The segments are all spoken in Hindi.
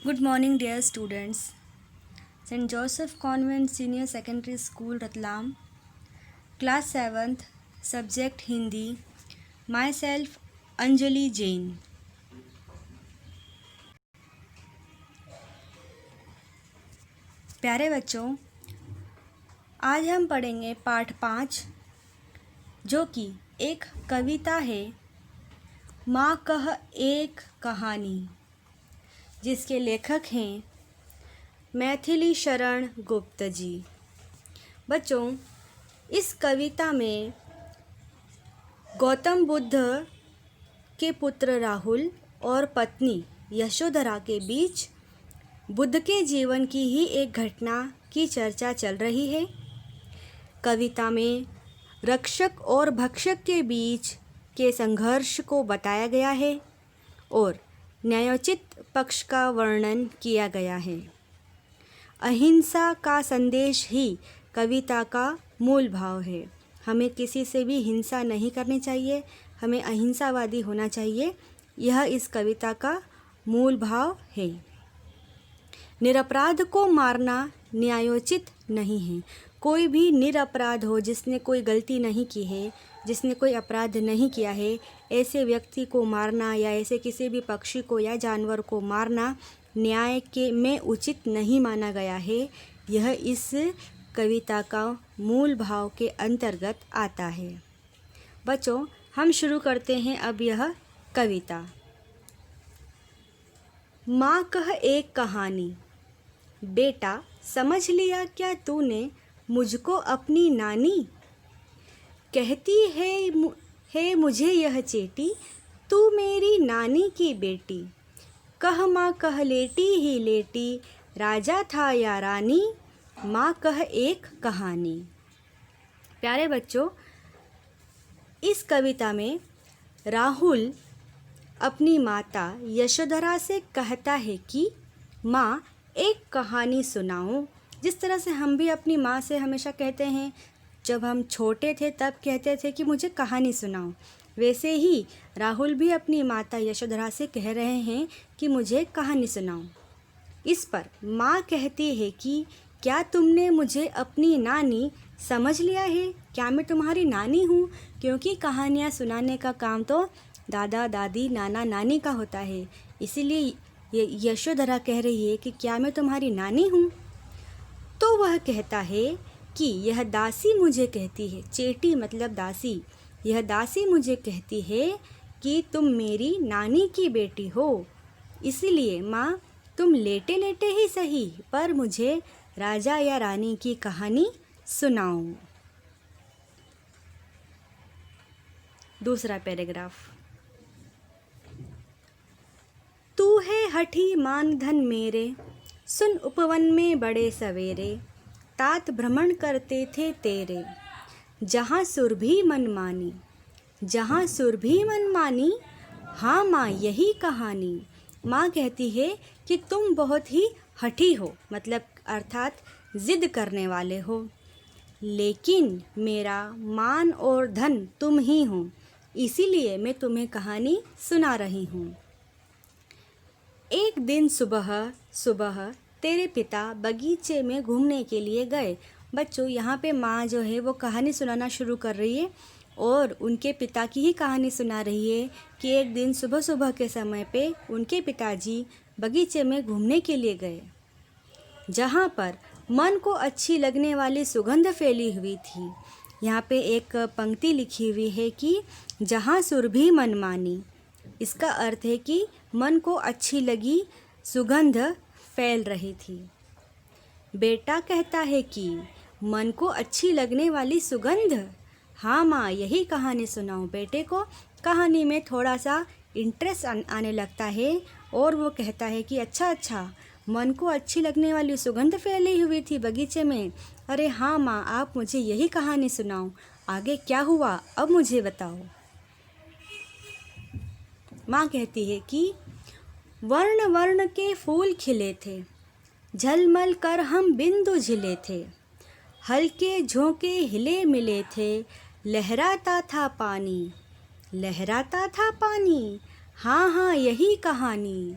Good morning, dear students. St. Joseph Convent Senior Secondary School, Ratlam, Class 7th, Subject Hindi. Myself, Anjali Jain. प्यारे बच्चों, आज हम पढ़ेंगे पाठ 5, जो कि एक कविता है, माँ कह एक कहानी, जिसके लेखक हैं मैथिली शरण गुप्त जी। बच्चों, इस कविता में गौतम बुद्ध के पुत्र राहुल और पत्नी यशोधरा के बीच बुद्ध के जीवन की ही एक घटना की चर्चा चल रही है। कविता में रक्षक और भक्षक के बीच के संघर्ष को बताया गया है और न्यायोचित पक्ष का वर्णन किया गया है। अहिंसा का संदेश ही कविता का मूल भाव है। हमें किसी से भी हिंसा नहीं करनी चाहिए, हमें अहिंसावादी होना चाहिए। यह इस कविता का मूल भाव है। निरपराध को मारना न्यायोचित नहीं है। कोई भी निरपराध हो, जिसने कोई गलती नहीं की है, जिसने कोई अपराध नहीं किया है, ऐसे व्यक्ति को मारना या ऐसे किसी भी पक्षी को या जानवर को मारना न्याय के में उचित नहीं माना गया है। यह इस कविता का मूल भाव के अंतर्गत आता है। बच्चों, हम शुरू करते हैं अब यह कविता। माँ कह एक कहानी। बेटा, समझ लिया क्या तूने मुझको अपनी नानी? कहती है मुझे यह चेटी, तू मेरी नानी की बेटी। कह माँ कह लेटी ही लेटी, राजा था या रानी, माँ कह एक कहानी। प्यारे बच्चों, इस कविता में राहुल अपनी माता यशोधरा से कहता है कि माँ एक कहानी सुनाओ। जिस तरह से हम भी अपनी माँ से हमेशा कहते हैं, जब हम छोटे थे तब कहते थे कि मुझे कहानी सुनाओ, वैसे ही राहुल भी अपनी माता यशोधरा से कह रहे हैं कि मुझे कहानी सुनाओ। इस पर माँ कहती है कि क्या तुमने मुझे अपनी नानी समझ लिया है? क्या मैं तुम्हारी नानी हूँ? क्योंकि कहानियाँ सुनाने का काम तो दादा दादी नाना नानी का होता है। इसीलिए यशोधरा कह रही है कि क्या मैं तुम्हारी नानी हूँ? तो वह कहता है कि यह दासी मुझे कहती है, चेटी मतलब दासी, यह दासी मुझे कहती है कि तुम मेरी नानी की बेटी हो। इसलिए माँ, तुम लेटे लेटे ही सही, पर मुझे राजा या रानी की कहानी सुनाओ। दूसरा पैराग्राफ। तू है हठी मान धन मेरे, सुन उपवन में बड़े सवेरे, तात भ्रमण करते थे तेरे, जहाँ सुरभि मनमानी, जहाँ सुरभि मनमानी। हाँ माँ, यही कहानी। माँ कहती है कि तुम बहुत ही हठी हो, मतलब अर्थात जिद करने वाले हो, लेकिन मेरा मान और धन तुम ही हो, इसीलिए मैं तुम्हें कहानी सुना रही हूँ। एक दिन सुबह सुबह तेरे पिता बगीचे में घूमने के लिए गए। बच्चों, यहाँ पे माँ जो है वो कहानी सुनाना शुरू कर रही है और उनके पिता की ही कहानी सुना रही है कि एक दिन सुबह सुबह के समय पे उनके पिताजी बगीचे में घूमने के लिए गए, जहाँ पर मन को अच्छी लगने वाली सुगंध फैली हुई थी। यहाँ पे एक पंक्ति लिखी हुई है कि जहाँ सुरभि मनमानी। इसका अर्थ है कि मन को अच्छी लगी सुगंध फैल रही थी। बेटा कहता है कि मन को अच्छी लगने वाली सुगंध। हाँ माँ, यही कहानी सुनाओ। बेटे को कहानी में थोड़ा सा इंटरेस्ट आने लगता है और वो कहता है कि अच्छा, मन को अच्छी लगने वाली सुगंध फैली हुई थी बगीचे में। अरे हाँ माँ, आप मुझे यही कहानी सुनाओ। आगे क्या हुआ अब मुझे बताओ। माँ कहती है कि वर्ण वर्ण के फूल खिले थे, झलमल कर हम बिंदु झिले थे, हल्के झोंके हिले मिले थे, लहराता था पानी, लहराता था पानी। हाँ हाँ, यही कहानी।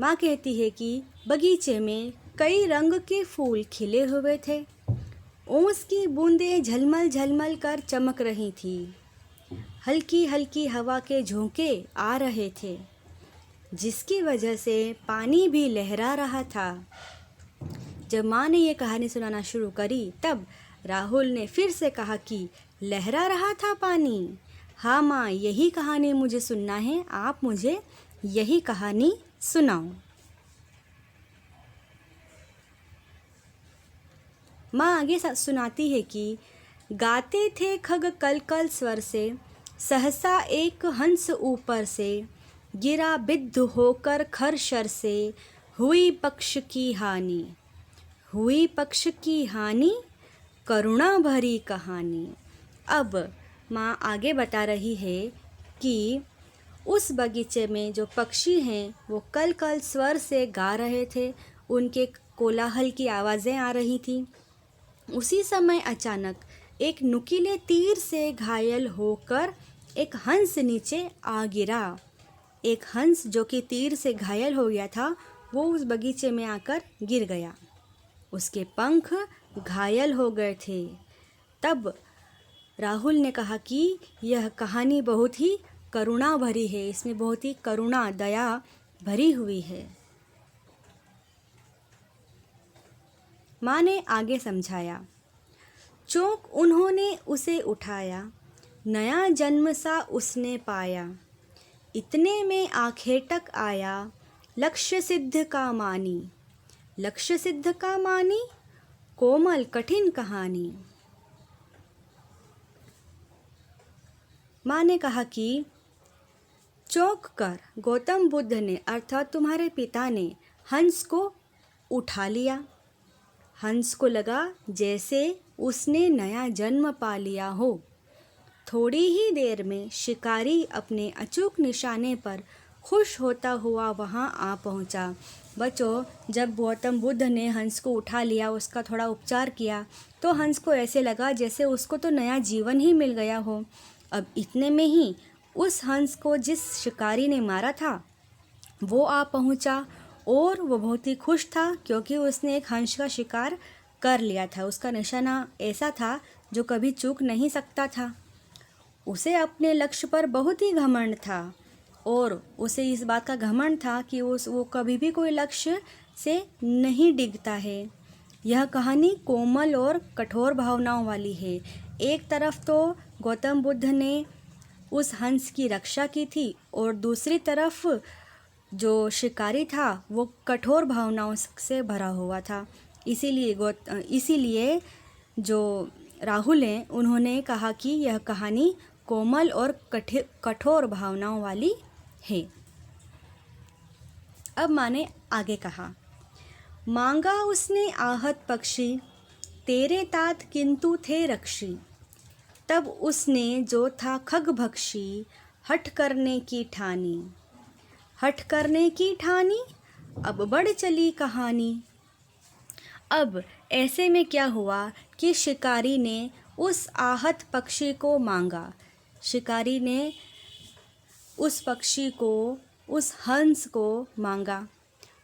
माँ कहती है कि बगीचे में कई रंग के फूल खिले हुए थे। ओस की बूंदें झलमल झलमल कर चमक रही थी। हल्की हल्की हवा के झोंके आ रहे थे, जिसकी वजह से पानी भी लहरा रहा था। जब माँ ने ये कहानी सुनाना शुरू करी तब राहुल ने फिर से कहा कि लहरा रहा था पानी। हाँ माँ, यही कहानी मुझे सुनना है, आप मुझे यही कहानी सुनाओ। माँ आगे सुनाती है कि गाते थे खग कल कल स्वर से, सहसा एक हंस ऊपर से, गिरा बिद्ध होकर खरशर से, हुई पक्ष की हानि। हुई पक्ष की हानि, करुणा भरी कहानी। अब माँ आगे बता रही है कि उस बगीचे में जो पक्षी हैं वो कल कल स्वर से गा रहे थे, उनके कोलाहल की आवाज़ें आ रही थी। उसी समय अचानक एक नुकीले तीर से घायल होकर एक हंस नीचे आ गिरा। एक हंस जो कि तीर से घायल हो गया था वो उस बगीचे में आकर गिर गया। उसके पंख घायल हो गए थे। तब राहुल ने कहा कि यह कहानी बहुत ही करुणा भरी है, इसमें बहुत ही करुणा दया भरी हुई है। माँ ने आगे समझाया, चौंक उन्होंने उसे उठाया, नया जन्म सा उसने पाया। इतने में आखेटक आया, लक्ष्य सिद्ध का मानी। लक्ष्य सिद्ध का मानी, कोमल कठिन कहानी। माँ ने कहा कि चौंक कर गौतम बुद्ध ने अर्थात तुम्हारे पिता ने हंस को उठा लिया। हंस को लगा जैसे उसने नया जन्म पा लिया हो। थोड़ी ही देर में शिकारी अपने अचूक निशाने पर खुश होता हुआ वहां आ पहुंचा। बच्चों, जब गौतम बुद्ध ने हंस को उठा लिया, उसका थोड़ा उपचार किया, तो हंस को ऐसे लगा जैसे उसको तो नया जीवन ही मिल गया हो। अब इतने में ही उस हंस को जिस शिकारी ने मारा था वो आ पहुंचा और वो बहुत ही खुश था क्योंकि उसने एक हंस का शिकार कर लिया था। उसका निशाना ऐसा था जो कभी चूक नहीं सकता था। उसे अपने लक्ष्य पर बहुत ही घमंड था और उसे इस बात का घमंड था कि वो कभी भी कोई लक्ष्य से नहीं डिगता है। यह कहानी कोमल और कठोर भावनाओं वाली है। एक तरफ तो गौतम बुद्ध ने उस हंस की रक्षा की थी और दूसरी तरफ जो शिकारी था वो कठोर भावनाओं से भरा हुआ था। इसीलिए जो राहुल हैं उन्होंने कहा कि यह कहानी कोमल और कठोर भावनाओं वाली है। अब माँ ने आगे कहा, मांगा उसने आहत पक्षी, तेरे तात किंतु थे रक्षी। तब उसने जो था खगभक्षी, हठ करने की ठानी। हठ करने की ठानी, अब बढ़ चली कहानी। अब ऐसे में क्या हुआ कि शिकारी ने उस आहत पक्षी को मांगा। शिकारी ने उस पक्षी को, उस हंस को मांगा।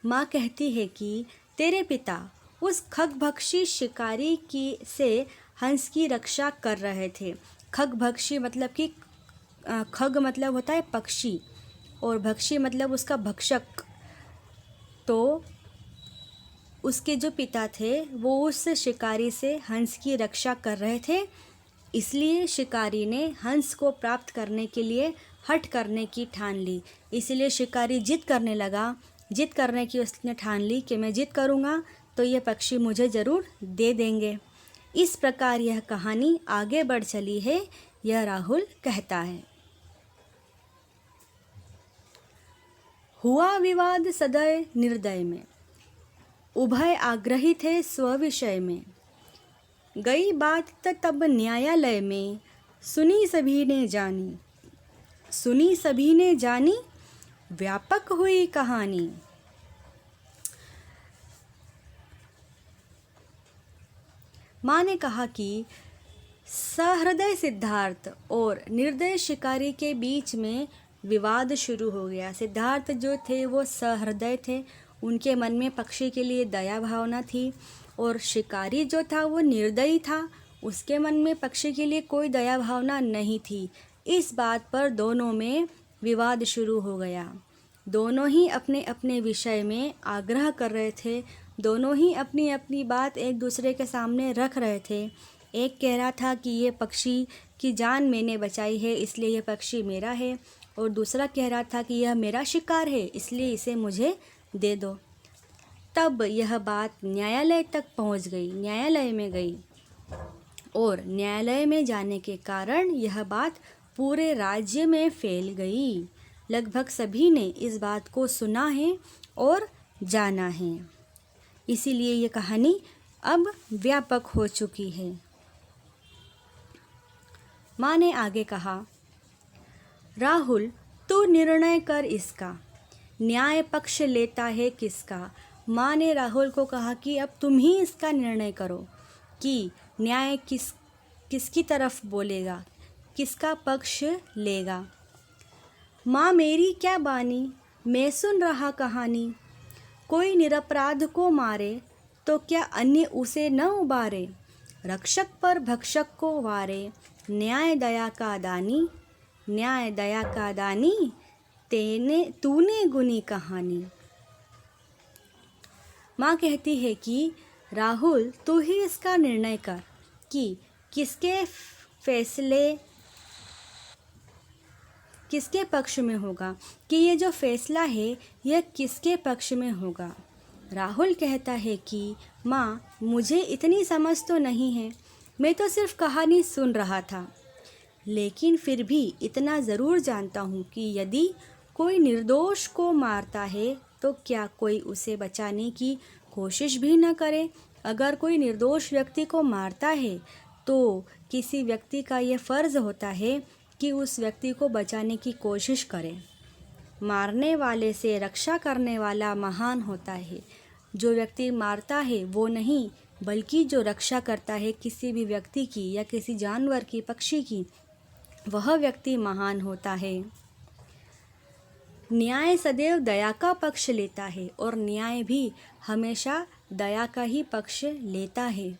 माँ कहती है कि तेरे पिता उस खगभक्षी शिकारी की से हंस की रक्षा कर रहे थे। खगभक्षी मतलब कि खग मतलब होता है पक्षी और भक्षी मतलब उसका भक्षक। तो उसके जो पिता थे वो उस शिकारी से हंस की रक्षा कर रहे थे, इसलिए शिकारी ने हंस को प्राप्त करने के लिए हठ करने की ठान ली। इसलिए शिकारी जिद करने लगा। जिद करने की उसने ठान ली कि मैं जिद करूँगा तो ये पक्षी मुझे ज़रूर दे देंगे। इस प्रकार यह कहानी आगे बढ़ चली है, यह राहुल कहता है। हुआ विवाद सदय निर्दय में, उभय आग्रही थे स्वविषय में। गई बात तब न्यायालय में, सुनी सभी ने जानी। सुनी सभी ने जानी, व्यापक हुई कहानी। माँ ने कहा कि सहृदय सिद्धार्थ और निर्दय शिकारी के बीच में विवाद शुरू हो गया। सिद्धार्थ जो थे वो सहृदय थे, उनके मन में पक्षी के लिए दया भावना थी, और शिकारी जो था वो निर्दयी था, उसके मन में पक्षी के लिए कोई दया भावना नहीं थी। इस बात पर दोनों में विवाद शुरू हो गया। दोनों ही अपने अपने विषय में आग्रह कर रहे थे, दोनों ही अपनी अपनी बात एक दूसरे के सामने रख रहे थे। एक कह रहा था कि ये पक्षी की जान मैंने बचाई है इसलिए ये पक्षी मेरा है, और दूसरा कह रहा था कि यह मेरा शिकार है इसलिए इसे मुझे दे दो। तब यह बात न्यायालय तक पहुंच गई, न्यायालय में गई, और न्यायालय में जाने के कारण यह बात पूरे राज्य में फैल गई। लगभग सभी ने इस बात को सुना है और जाना है, इसीलिए ये कहानी अब व्यापक हो चुकी है। माँ ने आगे कहा, राहुल तू निर्णय कर इसका, न्याय पक्ष लेता है किसका। माँ ने राहुल को कहा कि अब तुम ही इसका निर्णय करो कि न्याय किसकी तरफ बोलेगा, किसका पक्ष लेगा। माँ मेरी क्या बानी, मैं सुन रहा कहानी, कोई निरपराध को मारे तो क्या अन्य उसे न उबारे। रक्षक पर भक्षक को वारे, न्याय दया का दानी, न्याय दया का दानी, तूने गुनी कहानी। माँ कहती है कि राहुल तू ही इसका निर्णय कर कि किसके पक्ष में होगा, कि ये जो फैसला है यह किसके पक्ष में होगा। राहुल कहता है कि माँ मुझे इतनी समझ तो नहीं है, मैं तो सिर्फ कहानी सुन रहा था, लेकिन फिर भी इतना ज़रूर जानता हूँ कि यदि कोई निर्दोष को मारता है तो क्या कोई उसे बचाने की कोशिश भी न करे। अगर कोई निर्दोष व्यक्ति को मारता है तो किसी व्यक्ति का ये फ़र्ज़ होता है कि उस व्यक्ति को बचाने की कोशिश करे। मारने वाले से रक्षा करने वाला महान होता है। जो व्यक्ति मारता है वो नहीं, बल्कि जो रक्षा करता है किसी भी व्यक्ति की या किसी जानवर की, पक्षी की, वह व्यक्ति महान होता है। न्याय सदैव दया का पक्ष लेता है और न्याय भी हमेशा दया का ही पक्ष लेता है।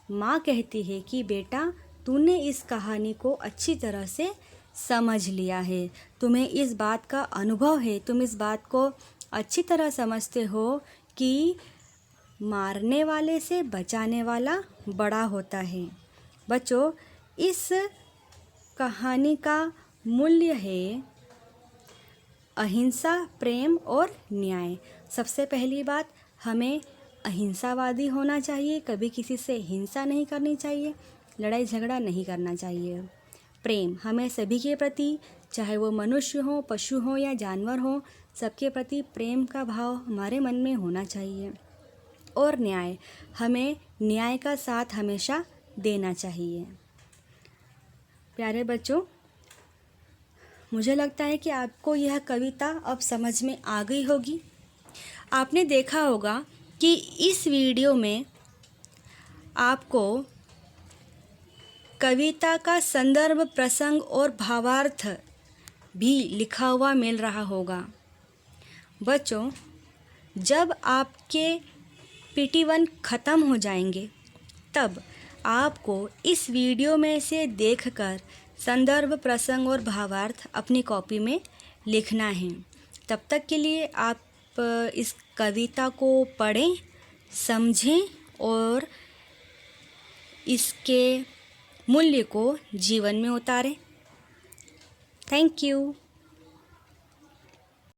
माँ कहती है कि बेटा तूने इस कहानी को अच्छी तरह से समझ लिया है, तुम्हें इस बात का अनुभव है, तुम इस बात को अच्छी तरह समझते हो कि मारने वाले से बचाने वाला बड़ा होता है। बच्चों, इस कहानी का मूल्य है अहिंसा, प्रेम और न्याय। सबसे पहली बात, हमें अहिंसावादी होना चाहिए, कभी किसी से हिंसा नहीं करनी चाहिए, लड़ाई झगड़ा नहीं करना चाहिए। प्रेम, हमें सभी के प्रति, चाहे वो मनुष्य हो, पशु हो या जानवर हो, सबके प्रति प्रेम का भाव हमारे मन में होना चाहिए। और न्याय, हमें न्याय का साथ हमेशा देना चाहिए। प्यारे बच्चों, मुझे लगता है कि आपको यह कविता अब समझ में आ गई होगी। आपने देखा होगा कि इस वीडियो में आपको कविता का संदर्भ, प्रसंग और भावार्थ भी लिखा हुआ मिल रहा होगा। बच्चों, जब आपके PT1 ख़त्म हो जाएंगे तब आपको इस वीडियो में से देखकर संदर्भ, प्रसंग और भावार्थ अपनी कॉपी में लिखना है। तब तक के लिए आप इस कविता को पढ़ें, समझें और इसके मूल्य को जीवन में उतारें। Thank you.